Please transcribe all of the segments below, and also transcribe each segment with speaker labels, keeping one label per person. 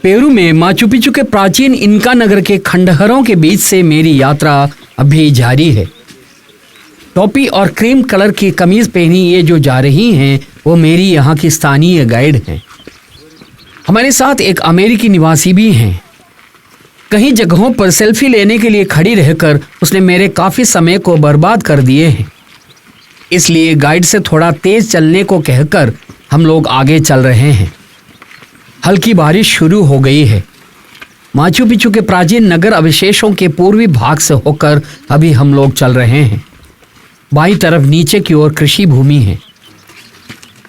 Speaker 1: Peru में Machu Picchu के प्राचीन इनका नगर के खंडहरों के बीच से मेरी यात्रा अभी जारी है। टोपी और क्रीम कलर की कमीज पहनी ये जो जा रही हैं वो मेरी यहाँ की स्थानीय गाइड हैं। हमारे साथ एक अमेरिकी निवासी भी हैं। कई जगहों पर सेल्फी लेने के लिए खड़ी रहकर उसने मेरे काफ़ी समय को बर्बाद कर दिए हैं, इसलिए गाइड से थोड़ा तेज चलने को कहकर हम लोग आगे चल रहे हैं। हल्की बारिश शुरू हो गई है। माचू पिचू के प्राचीन नगर अवशेषों के पूर्वी भाग से होकर अभी हम लोग चल रहे हैं। बाईं तरफ नीचे की ओर कृषि भूमि है।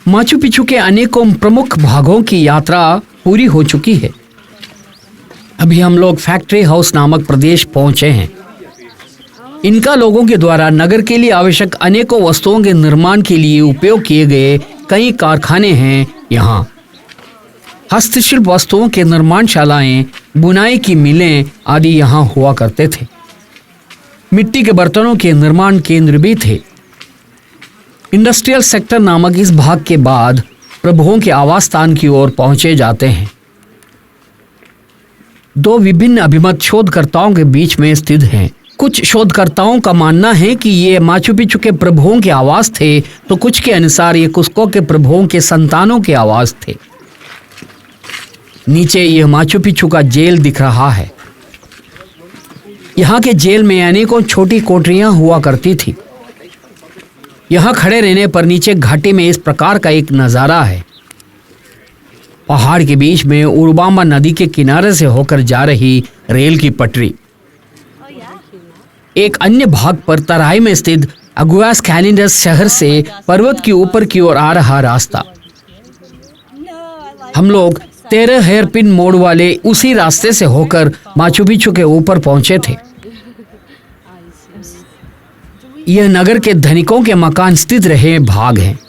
Speaker 1: माचू पिचू के अनेकों प्रमुख भागों की यात्रा पूरी हो चुकी है। अभी हम लोग फैक्ट्री हाउस नामक प्रदेश पहुंचे हैं। इनका लोगों के द्वारा नगर के लिए आवश्यक अनेकों वस्तुओं के निर्माण के लिए उपयोग किए गए कई कारखाने हैं। यहाँ हस्तशिल्प वस्तुओं के निर्माणशालाएं, बुनाई की मिलें आदि यहाँ हुआ करते थे। मिट्टी के बर्तनों के निर्माण केंद्र भी थे। इंडस्ट्रियल सेक्टर नामक इस भाग के बाद प्रभुओं के आवास स्थान की ओर पहुंचे जाते हैं। दो विभिन्न अभिमत शोधकर्ताओं के बीच में स्थित हैं। कुछ शोधकर्ताओं का मानना है कि ये माचू पिचू के प्रभुओं के आवास थे, तो कुछ के अनुसार ये कुस्को के प्रभुओं के संतानों के आवास थे। नीचे यह माचू पिचू का जेल दिख रहा है। यहाँ के जेल में अनेकों छोटी कोठरियां हुआ करती थी। यहाँ खड़े रहने पर नीचे घाटी में इस प्रकार का एक नज़ारा है। पहाड़ के बीच में उरुबांबा नदी के किनारे से होकर जा रही रेल की पटरी। एक अन्य भाग पर तराई में स्थित अगुआस कैलिंडस शहर से पर्वत के ऊपर की ओर आ रहा रास्ता। हम लोग 13 हेयरपिन मोड़ वाले उसी रास्ते से होकर माचू पिचू के ऊपर पहुंचे थे। यह नगर के धनिकों के मकान स्थित रहे भाग हैं।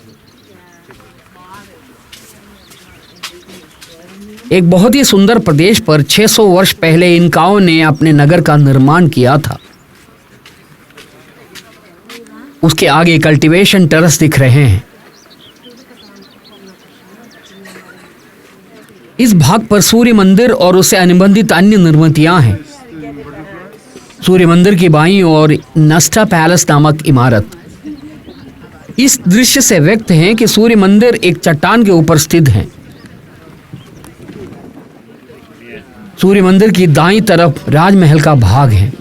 Speaker 1: एक बहुत ही सुंदर प्रदेश पर 600 वर्ष पहले इनकाओं ने अपने नगर का निर्माण किया था। उसके आगे कल्टीवेशन टेरेस दिख रहे हैं। इस भाग पर सूर्य मंदिर और उससे अनुबंधित अन्य निर्मितियां हैं। सूर्य मंदिर की बाईं ओर नस्टा पैलेस नामक इमारत। इस दृश्य से व्यक्त है कि सूर्य मंदिर एक चट्टान के ऊपर स्थित है। सूर्य मंदिर की दाईं तरफ राजमहल का भाग है।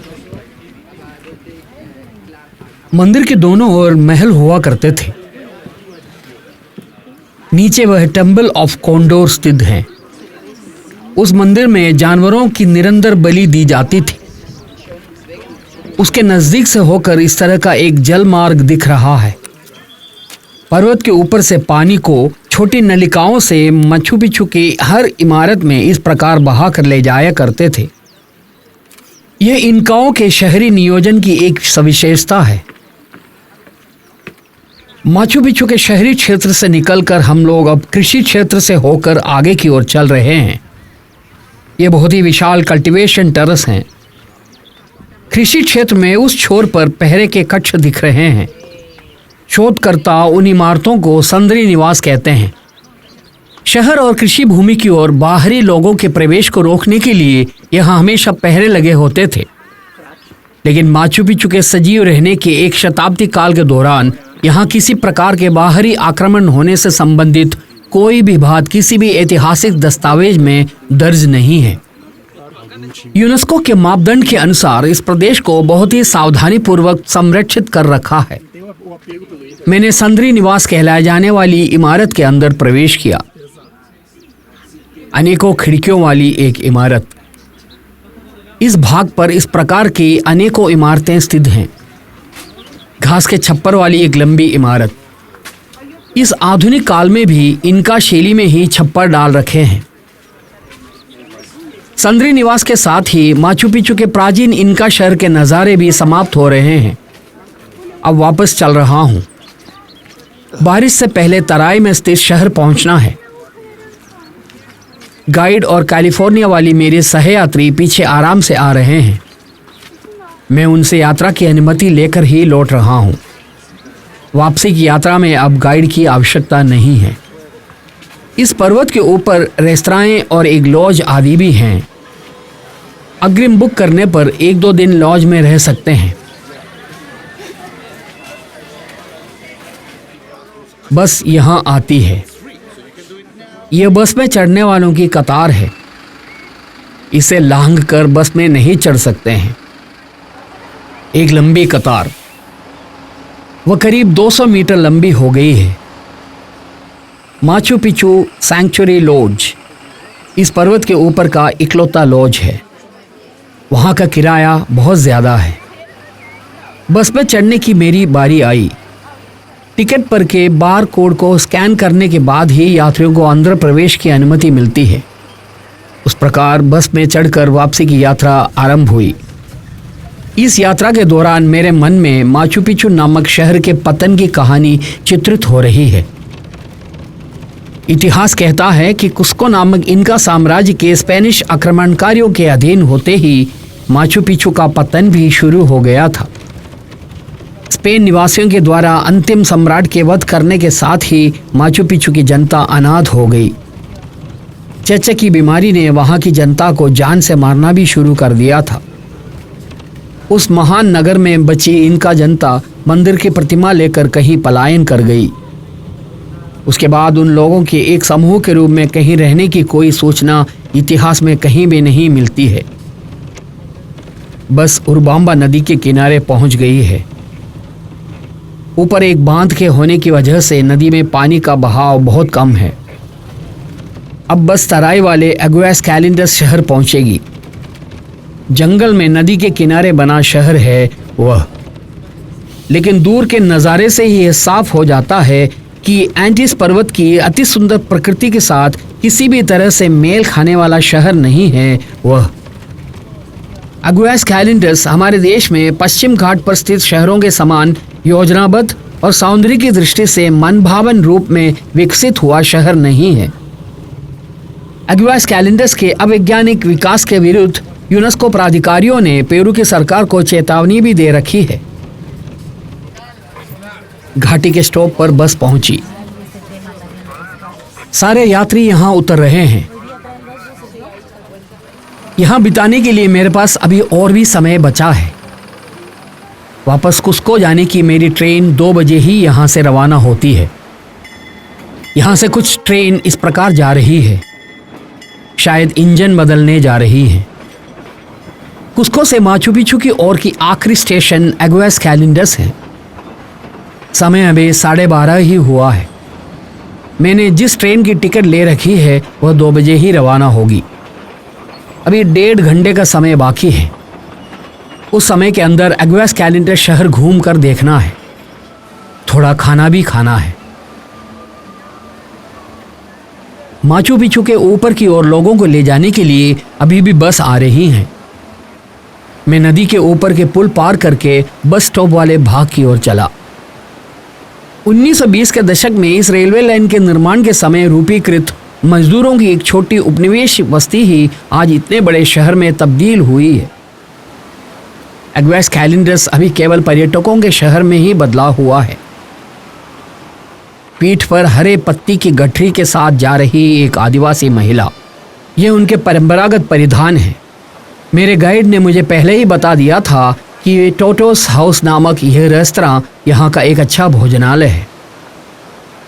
Speaker 1: मंदिर के दोनों ओर महल हुआ करते थे। नीचे वह टेम्पल ऑफ कॉन्डोर स्थित है। उस मंदिर में जानवरों की निरंतर बलि दी जाती थी। उसके नजदीक से होकर इस तरह का एक जल मार्ग दिख रहा है। पर्वत के ऊपर से पानी को छोटी नलिकाओं से माचू पिचू की हर इमारत में इस प्रकार बहा कर ले जाया करते थे। यह इनकाओं के शहरी नियोजन की एक सविशेषता है। माचू पिचू के शहरी क्षेत्र से निकलकर हम लोग अब कृषि क्षेत्र से होकर आगे की ओर चल रहे हैं। ये बहुत ही विशाल कल्टीवेशन टेरेस हैं। कृषि क्षेत्र में उस छोर पर पहरे के कक्ष दिख रहे हैं। शोधकर्ता उन इमारतों को संदरी निवास कहते हैं। शहर और कृषि भूमि की ओर बाहरी लोगों के प्रवेश को रोकने के लिए यहाँ हमेशा पहरे लगे होते थे, लेकिन माचू पिचू के सजीव रहने के एक शताब्दी काल के दौरान यहाँ किसी प्रकार के बाहरी आक्रमण होने से संबंधित कोई भी बात किसी भी ऐतिहासिक दस्तावेज में दर्ज नहीं है। यूनेस्को के मापदंड के अनुसार इस प्रदेश को बहुत ही सावधानी पूर्वक संरक्षित कर रखा है। मैंने संदरी निवास कहलाए जाने वाली इमारत के अंदर प्रवेश किया। अनेकों खिड़कियों वाली एक इमारत। इस भाग पर इस प्रकार की अनेकों इमारतें स्थित हैं। घास के छप्पर वाली एक लंबी इमारत। इस आधुनिक काल में भी इनका शैली में ही छप्पर डाल रखे हैं। संदरी निवास के साथ ही माचू पिचू के प्राचीन इनका शहर के नज़ारे भी समाप्त हो रहे हैं। अब वापस चल रहा हूँ। बारिश से पहले तराई में स्थित शहर पहुँचना है। गाइड और कैलिफोर्निया वाली मेरे सहयात्री पीछे आराम से आ रहे हैं। मैं उनसे यात्रा की अनुमति लेकर ही लौट रहा हूँ। वापसी की यात्रा में अब गाइड की आवश्यकता नहीं है। इस पर्वत के ऊपर रेस्तराएं और एक लॉज आदि भी हैं। अग्रिम बुक करने पर 1-2 दिन लॉज में रह सकते हैं। बस यहाँ आती है। यह बस में चढ़ने वालों की कतार है। इसे लांघ कर बस में नहीं चढ़ सकते हैं। एक लंबी कतार, वह करीब 200 मीटर लंबी हो गई है। माचू पिचू सैंक्चुरी लॉज इस पर्वत के ऊपर का इकलौता लॉज है। वहाँ का किराया बहुत ज़्यादा है। बस में चढ़ने की मेरी बारी आई। टिकट पर के बार कोड को स्कैन करने के बाद ही यात्रियों को अंदर प्रवेश की अनुमति मिलती है। उस प्रकार बस में चढ़कर वापसी की यात्रा आरंभ हुई। इस यात्रा के दौरान मेरे मन में माचू पिचू नामक शहर के पतन की कहानी चित्रित हो रही है। इतिहास कहता है कि कुस्को नामक इनका साम्राज्य के स्पेनिश आक्रमणकारियों के अधीन होते ही माचू पिचू का पतन भी शुरू हो गया था। स्पेन निवासियों के द्वारा अंतिम सम्राट के वध करने के साथ ही माचू पिचू की जनता अनाथ हो गई। चेचक की बीमारी ने वहां की जनता को जान से मारना भी शुरू कर दिया था। उस महान नगर में बची इनका जनता मंदिर की प्रतिमा लेकर कहीं पलायन कर गई। उसके बाद उन लोगों के एक समूह के रूप में कहीं रहने की कोई सूचना इतिहास में कहीं भी नहीं मिलती है। बस उरबांबा नदी के किनारे पहुंच गई है। ऊपर एक बांध के होने की वजह से नदी में पानी का बहाव बहुत कम है। अब बस तराई वाले एगुएस कैलिंडस शहर पहुंचेगी। जंगल में नदी के किनारे बना शहर है वह। लेकिन दूर के नज़ारे से ही यह साफ हो जाता है कि एंटीज पर्वत की अति सुंदर प्रकृति के साथ किसी भी तरह से मेल खाने वाला शहर नहीं है वह। एगुएस कैलिंडस हमारे देश में पश्चिम घाट पर स्थित शहरों के समान योजनाबद्ध और सौंदर्य की दृष्टि से मनभावन रूप में विकसित हुआ शहर नहीं है। एगुएस कैलिंडस के अवैज्ञानिक विकास के विरुद्ध यूनेस्को प्राधिकारियों ने पेरू की सरकार को चेतावनी भी दे रखी है। घाटी के स्टॉप पर बस पहुंची। सारे यात्री यहां उतर रहे हैं। यहां बिताने के लिए मेरे पास अभी और भी समय बचा है। वापस कुस्को जाने की मेरी ट्रेन 2 बजे ही यहां से रवाना होती है। यहां से कुछ ट्रेन इस प्रकार जा रही है, शायद इंजन बदलने जा रही है। कुस्को से माचू पिचू की ओर की आखिरी स्टेशन एगुएस कैलिंडस है। समय अभी 12:30 ही हुआ है। मैंने जिस ट्रेन की टिकट ले रखी है वह 2 बजे ही रवाना होगी। अभी 1.5 घंटे का समय बाकी है। उस समय के अंदर एगुएस कैलिंडस शहर घूम कर देखना है। थोड़ा खाना भी खाना है। माचू पिचू के ऊपर की ओर लोगों को ले जाने के लिए अभी भी बस आ रही हैं। मैं नदी के ऊपर के पुल पार करके बस स्टॉप वाले भाग की ओर चला। 1920 के दशक में इस रेलवे लाइन के निर्माण के समय रूपीकृत मजदूरों की एक छोटी उपनिवेश बस्ती ही आज इतने बड़े शहर में तब्दील हुई है। एगुएस कैलिंडस अभी केवल पर्यटकों के शहर में ही बदला हुआ है। पीठ पर हरे पत्ती की गठरी के साथ जा रही एक आदिवासी महिला, यह उनके परंपरागत परिधान है। मेरे गाइड ने मुझे पहले ही बता दिया था कि टोटोस हाउस नामक यह रेस्तरां यहाँ का एक अच्छा भोजनालय है।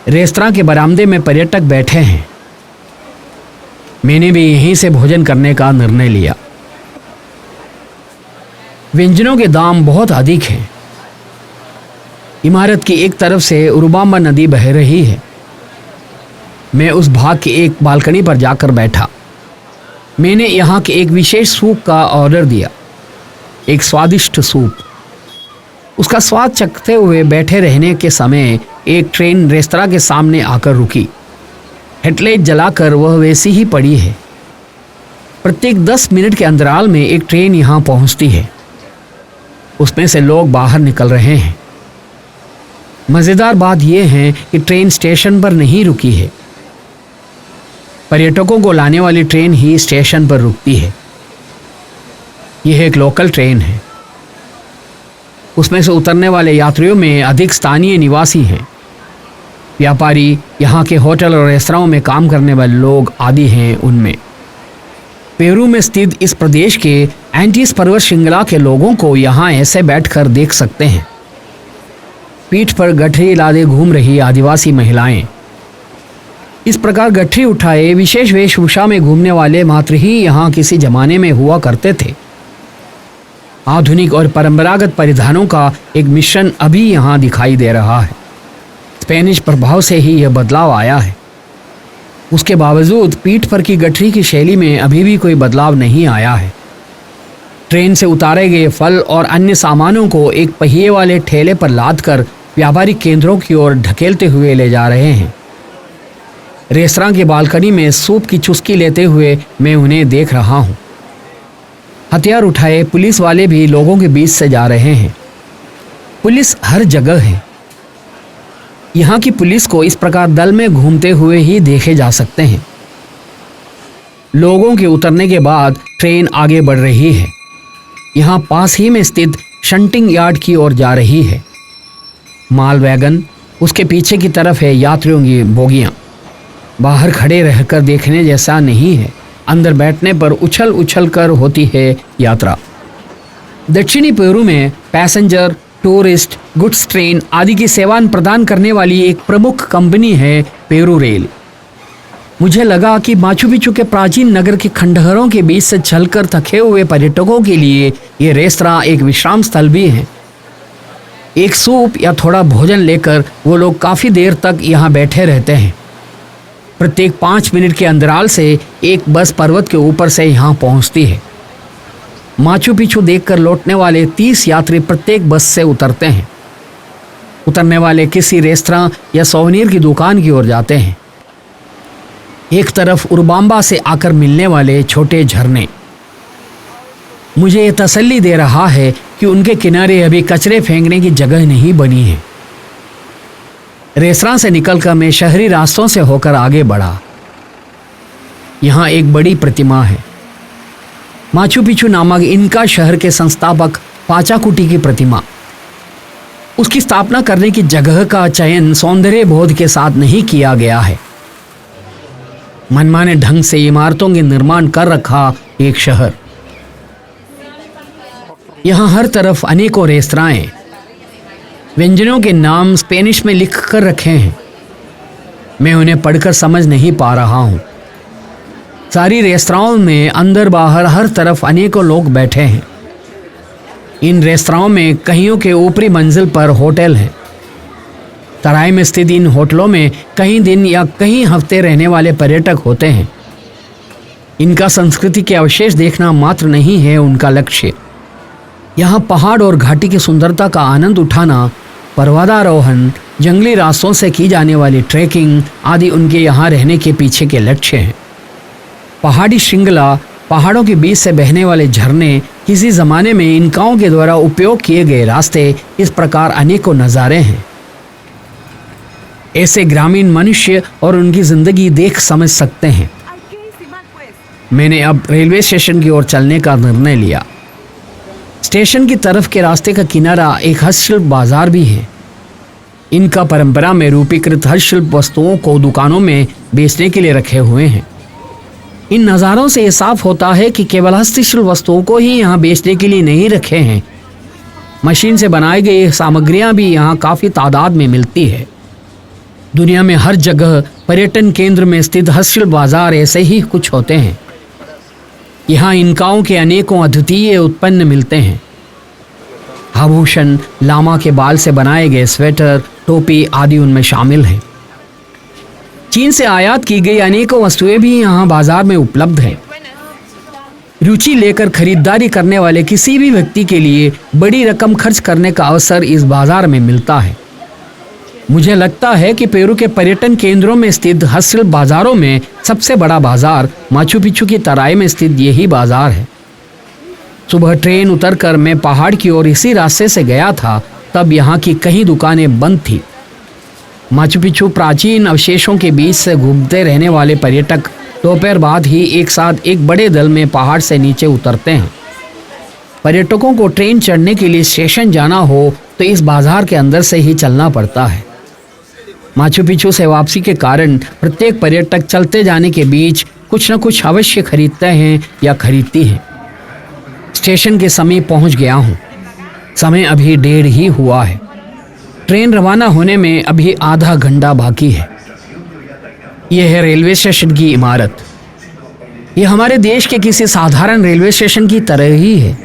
Speaker 1: रेस्तरां के बरामदे में पर्यटक बैठे हैं। मैंने भी यहीं से भोजन करने का निर्णय लिया। व्यंजनों के दाम बहुत अधिक हैं। इमारत की एक तरफ से उरुबांबा नदी बह रही है। मैं उस भाग की एक बालकनी पर जाकर बैठा। मैंने यहाँ के एक विशेष सूप का ऑर्डर दिया, एक स्वादिष्ट सूप। उसका स्वाद चखते हुए बैठे रहने के समय एक ट्रेन रेस्तरां के सामने आकर रुकी। हेडलाइट जलाकर वह वैसी ही पड़ी है। प्रत्येक 10 मिनट के अंतराल में एक ट्रेन यहाँ पहुँचती है। उसमें से लोग बाहर निकल रहे हैं। मज़ेदार बात यह है कि ट्रेन स्टेशन पर नहीं रुकी है। पर्यटकों को लाने वाली ट्रेन ही स्टेशन पर रुकती है। यह एक लोकल ट्रेन है। उसमें से उतरने वाले यात्रियों में अधिक स्थानीय निवासी हैं। व्यापारी, यहाँ के होटल और रेस्तराओं में काम करने वाले लोग आदि हैं उनमें। पेरू में स्थित इस प्रदेश के एंटीज पर्वत श्रृंखला के लोगों को यहाँ ऐसे बैठकर देख सकते हैं। पीठ पर गठरी लादे घूम रही आदिवासी महिलाएं। इस प्रकार गठरी उठाए विशेष वेशभूषा में घूमने वाले मात्र ही यहाँ किसी जमाने में हुआ करते थे। आधुनिक और परंपरागत परिधानों का एक मिश्रण अभी यहाँ दिखाई दे रहा है। स्पेनिश प्रभाव से ही यह बदलाव आया है। उसके बावजूद पीठ पर की गठरी की शैली में अभी भी कोई बदलाव नहीं आया है। ट्रेन से उतारे गए फल और अन्य सामानों को एक पहिए वाले ठेले पर लादकर व्यापारिक केंद्रों की ओर ढकेलते हुए ले जा रहे हैं। रेस्तरां की बालकनी में सूप की चुस्की लेते हुए मैं उन्हें देख रहा हूँ। हथियार उठाए पुलिस वाले भी लोगों के बीच से जा रहे हैं। पुलिस हर जगह है। यहाँ की पुलिस को इस प्रकार दल में घूमते हुए ही देखे जा सकते हैं। लोगों के उतरने के बाद ट्रेन आगे बढ़ रही है। यहाँ पास ही में स्थित शंटिंग यार्ड की ओर जा रही है। माल वैगन, उसके पीछे की तरफ है यात्रियों की बोगियां। बाहर खड़े रहकर देखने जैसा नहीं है, अंदर बैठने पर उछल उछल कर होती है यात्रा। दक्षिणी पेरू में पैसेंजर, टूरिस्ट, गुड्स ट्रेन आदि की सेवाएं प्रदान करने वाली एक प्रमुख कंपनी है पेरू रेल। मुझे लगा कि माचू पिचू के प्राचीन नगर के खंडहरों के बीच से चलकर थके हुए पर्यटकों के लिए ये रेस्तरां एक विश्राम स्थल भी है। एक सूप या थोड़ा भोजन लेकर वो लोग काफ़ी देर तक यहाँ बैठे रहते हैं। प्रत्येक 5 मिनट के अंतराल से एक बस पर्वत के ऊपर से यहाँ पहुँचती है। माचू पिचू देखकर लौटने वाले 30 यात्री प्रत्येक बस से उतरते हैं। उतरने वाले किसी रेस्तरां या सोवेनिर की दुकान की ओर जाते हैं। एक तरफ उरबाम्बा से आकर मिलने वाले छोटे झरने मुझे ये तसल्ली दे रहा है कि उनके किनारे अभी कचरे फेंकने की जगह नहीं बनी है। रेस्तरां से निकलकर मैं शहरी रास्तों से होकर आगे बढ़ा। यहाँ एक बड़ी प्रतिमा है। माचू पिचू नामक इनका शहर के संस्थापक पाचाकुटी की प्रतिमा। उसकी स्थापना करने की जगह का चयन सौंदर्य बोध के साथ नहीं किया गया है। मनमाने ढंग से इमारतों के निर्माण कर रखा एक शहर। यहाँ हर तरफ अनेकों रेस्तराएं, व्यंजनों के नाम स्पेनिश में लिख कर रखे हैं। मैं उन्हें पढ़कर समझ नहीं पा रहा हूँ। सारी रेस्तराओं में अंदर बाहर हर तरफ अनेकों लोग बैठे हैं। इन रेस्तराओं में कईयों के ऊपरी मंजिल पर होटल हैं। तराई में स्थित इन होटलों में कई दिन या कई हफ्ते रहने वाले पर्यटक होते हैं। इनका संस्कृति के अवशेष देखना मात्र नहीं है उनका लक्ष्य। यहाँ पहाड़ और घाटी की सुंदरता का आनंद उठाना, पर्वतारोहण, जंगली रास्तों से की जाने वाली ट्रैकिंग आदि उनके यहाँ रहने के पीछे के लक्ष्य हैं। पहाड़ी श्रृंखला, पहाड़ों के बीच से बहने वाले झरने, किसी ज़माने में इनकाओं के द्वारा उपयोग किए गए रास्ते, इस प्रकार अनेकों नज़ारे हैं। ऐसे ग्रामीण मनुष्य और उनकी ज़िंदगी देख समझ सकते हैं। मैंने अब रेलवे स्टेशन की ओर चलने का निर्णय लिया। स्टेशन की तरफ के रास्ते का किनारा एक हस्तशिल्प बाजार भी है। इनका परंपरा में रूपीकृत हस्तशिल्प वस्तुओं को दुकानों में बेचने के लिए रखे हुए हैं। इन नज़ारों से ये साफ होता है कि केवल हस्तशिल्प वस्तुओं को ही यहाँ बेचने के लिए नहीं रखे हैं। मशीन से बनाई गई सामग्रियाँ भी यहाँ काफ़ी तादाद में मिलती है। दुनिया में हर जगह पर्यटन केंद्र में स्थित हस्तशिल्प बाजार ऐसे ही कुछ होते हैं। यहाँ इनकाओं के अनेकों अद्वितीय उत्पन्न मिलते हैं। आभूषण, लामा के बाल से बनाए गए स्वेटर, टोपी आदि उनमें शामिल हैं। चीन से आयात की गई अनेकों वस्तुएं भी यहाँ बाजार में उपलब्ध हैं। रुचि लेकर खरीदारी करने वाले किसी भी व्यक्ति के लिए बड़ी रकम खर्च करने का अवसर इस बाजार में मिलता है। मुझे लगता है कि पेरू के पर्यटन केंद्रों में स्थित हस्तशिल्प बाजारों में सबसे बड़ा बाजार माचू पिचू की तराई में स्थित यही बाजार है। सुबह ट्रेन उतरकर मैं पहाड़ की ओर इसी रास्ते से गया था, तब यहाँ की कई दुकानें बंद थी। माचू पिचू प्राचीन अवशेषों के बीच से घूमते रहने वाले पर्यटक दोपहर बाद ही एक साथ एक बड़े दल में पहाड़ से नीचे उतरते हैं। पर्यटकों को ट्रेन चढ़ने के लिए स्टेशन जाना हो तो इस बाजार के अंदर से ही चलना पड़ता है। माचू पिचू से वापसी के कारण प्रत्येक पर्यटक चलते जाने के बीच कुछ न कुछ अवश्य खरीदते हैं या खरीदती हैं। स्टेशन के समीप पहुंच गया हूं। समय अभी 1:30 ही हुआ है। ट्रेन रवाना होने में अभी आधा घंटा बाकी है। यह है रेलवे स्टेशन की इमारत। यह हमारे देश के किसी साधारण रेलवे स्टेशन की तरह ही है।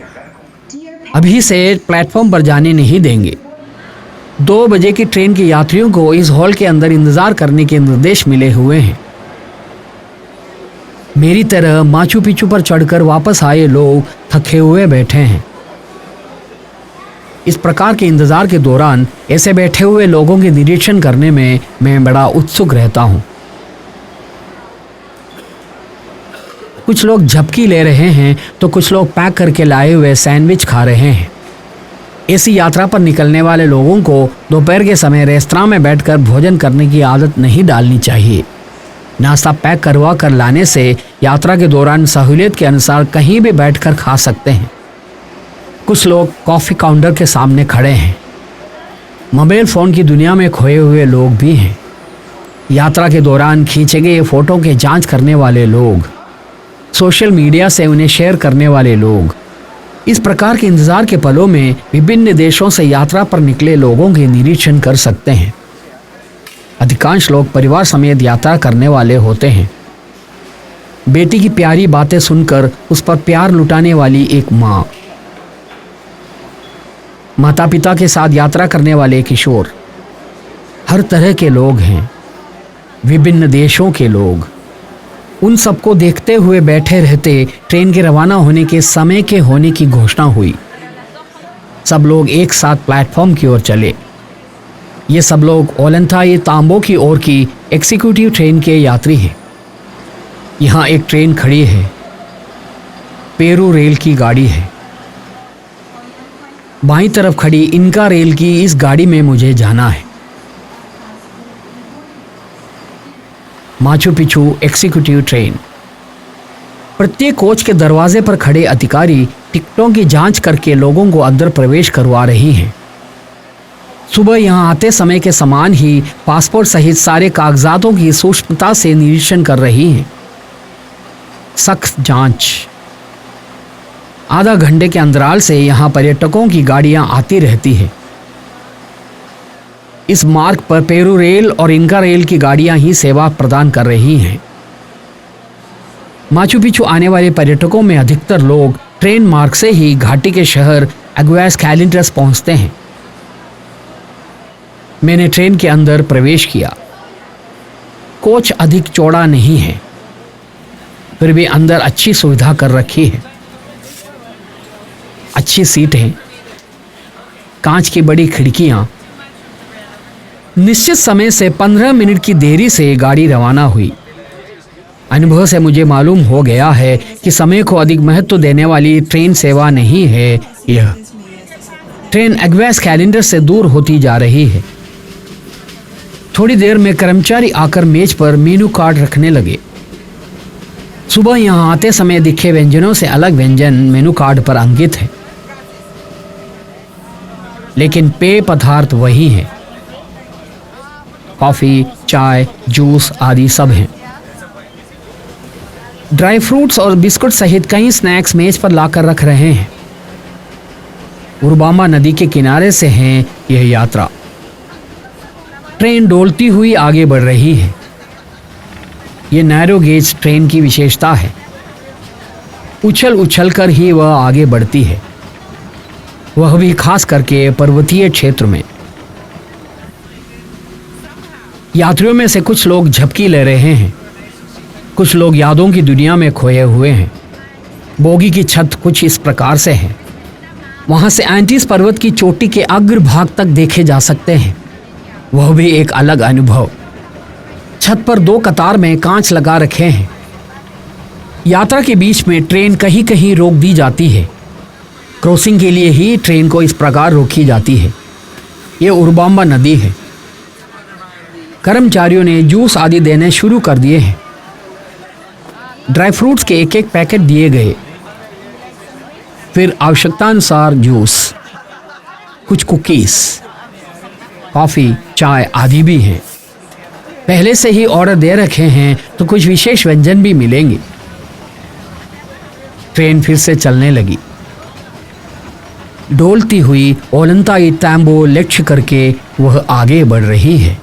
Speaker 1: अभी से प्लेटफॉर्म पर जाने नहीं देंगे। 2 बजे की ट्रेन के यात्रियों को इस हॉल के अंदर इंतजार करने के निर्देश मिले हुए हैं। मेरी तरह माचू पिचू पर चढ़कर वापस आए लोग थके हुए बैठे हैं। इस प्रकार के इंतजार के दौरान ऐसे बैठे हुए लोगों के निरीक्षण करने में मैं बड़ा उत्सुक रहता हूं। कुछ लोग झपकी ले रहे हैं तो कुछ लोग पैक करके लाए हुए सैंडविच खा रहे हैं। ऐसी यात्रा पर निकलने वाले लोगों को दोपहर के समय रेस्तरां में बैठकर भोजन करने की आदत नहीं डालनी चाहिए। नाश्ता पैक करवा कर लाने से यात्रा के दौरान सहूलियत के अनुसार कहीं भी बैठकर खा सकते हैं। कुछ लोग कॉफ़ी काउंटर के सामने खड़े हैं। मोबाइल फ़ोन की दुनिया में खोए हुए लोग भी हैं। यात्रा के दौरान खींचे गए फ़ोटो के जांच करने वाले लोग, सोशल मीडिया से उन्हें शेयर करने वाले लोग। इस प्रकार के इंतज़ार के पलों में विभिन्न देशों से यात्रा पर निकले लोगों के निरीक्षण कर सकते हैं। अधिकांश लोग परिवार समेत यात्रा करने वाले होते हैं। बेटी की प्यारी बातें सुनकर उस पर प्यार लुटाने वाली एक माँ, माता पिता के साथ यात्रा करने वाले किशोर, हर तरह के लोग हैं, विभिन्न देशों के लोग। उन सबको देखते हुए बैठे रहते ट्रेन के रवाना होने के समय के होने की घोषणा हुई। सब लोग एक साथ प्लेटफॉर्म की ओर चले। ये सब लोग ओलंथाई तांबो की ओर की एग्जीक्यूटिव ट्रेन के यात्री हैं। यहाँ एक ट्रेन खड़ी है। पेरू रेल की गाड़ी है। बाईं तरफ खड़ी इनका रेल की इस गाड़ी में मुझे जाना है। Machu Picchu executive train. प्रत्येक कोच के दरवाजे पर खड़े अधिकारी टिकटों की जांच करके लोगों को अंदर प्रवेश करवा रही हैं। सुबह यहाँ आते समय के समान ही पासपोर्ट सहित सारे कागजातों की सूक्ष्मता से निरीक्षण कर रही हैं। सख्त जांच। आधा घंटे के अंतराल से यहाँ पर्यटकों की गाड़ियाँ आती रहती है। इस मार्ग पर पेरू रेल और इनका रेल की गाड़ियाँ ही सेवा प्रदान कर रही हैं। माचू पिचू आने वाले पर्यटकों में अधिकतर लोग ट्रेन मार्ग से ही घाटी के शहर अग्वास कैलिंड्रस पहुँचते हैं। मैंने ट्रेन के अंदर प्रवेश किया। कोच अधिक चौड़ा नहीं है, फिर भी अंदर अच्छी सुविधा कर रखी है। अच्छी सीटें, कांच की बड़ी खिड़कियां। निश्चित समय से 15 मिनट की देरी से गाड़ी रवाना हुई। अनुभव से मुझे मालूम हो गया है कि समय को अधिक महत्व देने वाली ट्रेन सेवा नहीं है यह। ट्रेन अग्वास कैलेंडर से दूर होती जा रही है। थोड़ी देर में कर्मचारी आकर मेज पर मेनू कार्ड रखने लगे। सुबह यहाँ आते समय दिखे व्यंजनों से अलग व्यंजन मेनू कार्ड पर अंकित है, लेकिन पेय पदार्थ वही हैं। कॉफी, चाय, जूस आदि सब हैं। ड्राई फ्रूट्स और बिस्कुट सहित कई स्नैक्स मेज पर लाकर रख रहे हैं। उरबामा नदी के किनारे से है यह यात्रा। ट्रेन डोलती हुई आगे बढ़ रही है। ये नैरो गेज ट्रेन की विशेषता है। उछल उछल कर ही वह आगे बढ़ती है, वह भी खास करके पर्वतीय क्षेत्र में। यात्रियों में से कुछ लोग झपकी ले रहे हैं, कुछ लोग यादों की दुनिया में खोए हुए हैं। बोगी की छत कुछ इस प्रकार से है। वहां से एंटीज पर्वत की चोटी के अग्रभाग तक देखे जा सकते हैं, वह भी एक अलग अनुभव। छत पर 2 कतार में कांच लगा रखे हैं। यात्रा के बीच में ट्रेन कहीं कहीं रोक दी जाती है। क्रॉसिंग के लिए ही ट्रेन को इस प्रकार रोकी जाती है। ये उरबामा नदी है। कर्मचारियों ने जूस आदि देने शुरू कर दिए हैं। ड्राई फ्रूट्स के एक एक पैकेट दिए गए, फिर आवश्यकतानुसार जूस, कुछ कुकीज, कॉफ़ी, चाय आदि भी हैं। पहले से ही ऑर्डर दे रखे हैं तो कुछ विशेष व्यंजन भी मिलेंगे। ट्रेन फिर से चलने लगी। डोलती हुई ओलंताई तैम्बो लक्ष्य करके वह आगे बढ़ रही है।